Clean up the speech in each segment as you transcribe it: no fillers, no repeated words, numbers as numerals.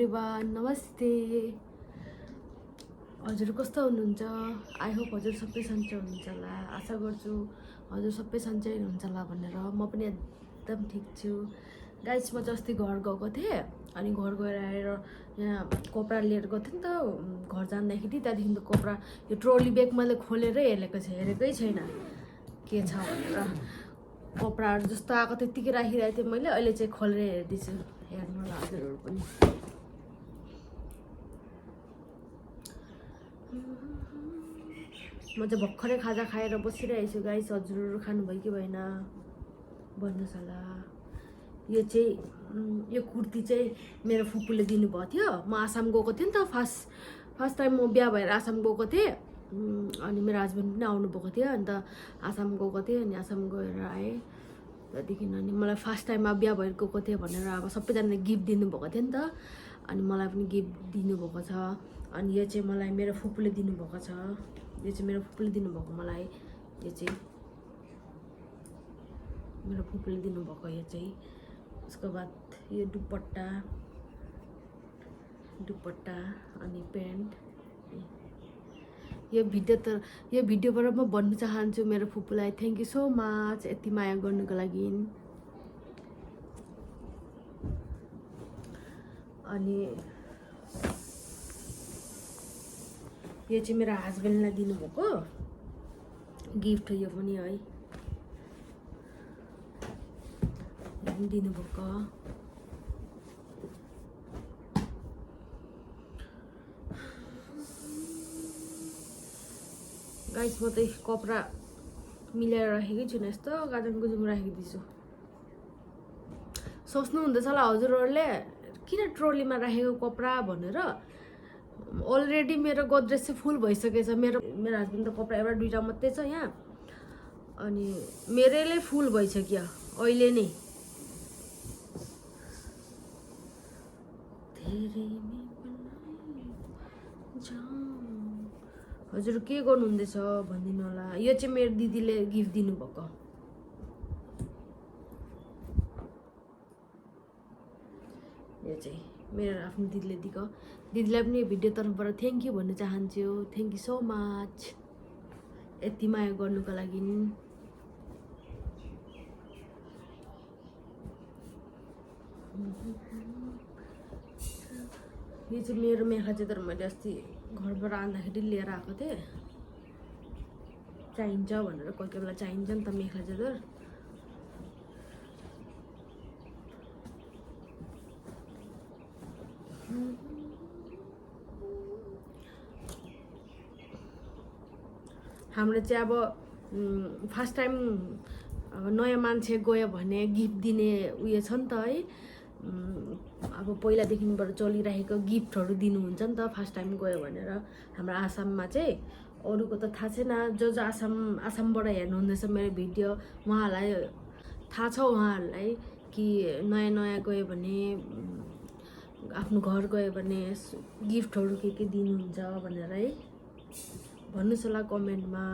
नमस्ते। हजुर कस्तो हुनुहुन्छ? आई होप हजुर सबै सन्चै हुनुहुन्छ होला। आशा गर्छु हजुर सबै सन्चै हुनुहुन्छ होला भनेर। म पनि एकदम ठिक छु। गाइस म चाहिँ अस्ति घर गएको थिएँ अनि घर गएर आएर यहाँ कपडा लिएर गएको थिएँ नि त घर जाँदाखेरि। त्यहाँदेखि त कपडा यो ट्रोली ब्याग मैले खोलेरै हेरेकै छैन के छ भनेर। कपडाहरू जस्तो आएको त्यत्तिकै राखिरहेको थिएँ मैले। अहिले चाहिँ खोलेर हेर्दैछु। हेर्नु होला हजुरहरू पनि। म चाहिँ भर्खरै खाजा खाएर बसिरहेको छु गाइस। हजुरहरू खानुभयो कि भएन भन्नुहोस् होला। यो चाहिँ यो कुर्ती चाहिँ मेरो फुपूले दिनुभएको थियो। म आसाम गएको थिएँ नि त फर्स्ट टाइम म बिहा भएर आसाम गएको थिएँ। अनि मेरो हस्बेन्ड पनि आउनुभएको थियो। अन्त आसाम गएको थिएँ अनि आसाम गएर आएँ। त्यहाँदेखि अनि मलाई फर्स्ट टाइममा बिहा भएर गएको थिएँ भनेर अब सबैजनाले गिफ्ट दिनुभएको थियो नि त। अनि मलाई पनि गिफ्ट दिनुभएको छ। अनि यो चाहिँ मलाई मेरो फुपूले दिनुभएको छ। यो चाहिँ मेरो फुपूले दिनुभएको मलाई। यो चाहिँ मेरो फुपूले दिनुभएको यो चाहिँ। उसको बाद यो दुपट्टा अनि प्यान्ट। यो भिडियोबाट म भन्न चाहन्छु मेरो फुपूलाई थ्याङ्क यू सो मच यति माया गर्नुको लागि। अनि यो चाहिँ मेरो हस्बेन्डलाई दिनुभएको गिफ्ट हो। यो पनि है दिनुभएको। गाइस म चाहिँ कपडा मिलाएर राखेकै छुइनँ। यस्तो गाजुङ गुजुङ राखिदिन्छु। सोच्नु हुँदैछ होला हजुरहरूले किन ट्रोलीमा राखेको कपडा भनेर। अलरेडी मेरो गोद्रेज चाहिँ फुल भइसकेछ। मेरो हस्बेन्ड त कपडा एउटा दुइटा मात्रै छ यहाँ। अनि मेरैले फुल भइसक्यो अहिले नै। हजुर के गर्नुहुँदैछ भनिदिनु होला। यो चाहिँ मेरो दिदीले गिफ्ट दिनुभएको। यो चाहिँ मेरो आफ्नो दिदीले दिएको। दिदीलाई पनि भिडियो तर्फबाट थ्याङ्क यू भन्न चाहन्छु। थ्याङ्क यू सो मच यति माया गर्नुको लागि। यो चाहिँ मेरो मेखला चादर मैले अस्ति घरबाट आउँदाखेरि लिएर आएको थिएँ। चाहिन्छ भनेर कोही कोही बेला चाहिन्छ नि त मेखला चादर। हाम्रो चाहिँ अब फर्स्ट टाइम अब नयाँ मान्छे गयो भने गिफ्ट दिने उयो छ नि त है। अब पहिलादेखिबाट चलिरहेको गिफ्टहरू दिनुहुन्छ नि त फर्स्ट टाइम गयो भनेर। हाम्रो आसाममा चाहिँ अरूको त थाहा छैन। जो आसामबाट हेर्नुहुँदैछ मेरो भिडियो उहाँहरूलाई थाहा छ उहाँहरूलाई कि नयाँ गयो भने आफ्नो घर गयो भने गिफ्टहरू के दिनुहुन्छ भनेर है। भन्नुहोस् होला कमेन्टमा।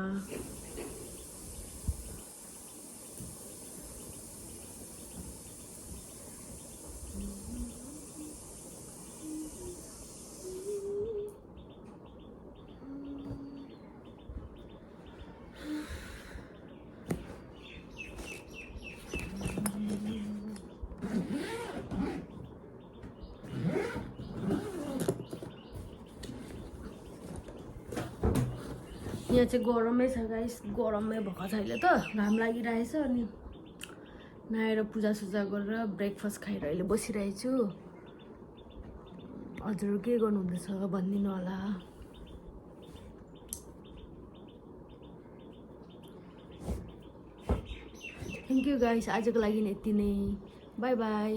यहाँ चाहिँ गरमै छ गाइस। गरमै भएको छ अहिले त। घाम लागिरहेछ। अनि नआएर पूजासुजा गरेर ब्रेकफास्ट खाएर अहिले बसिरहेको छु। हजुरहरू के गर्नुहुँदैछ भनिदिनु होला। Thank you guys. आजको लागि यति नै। By by.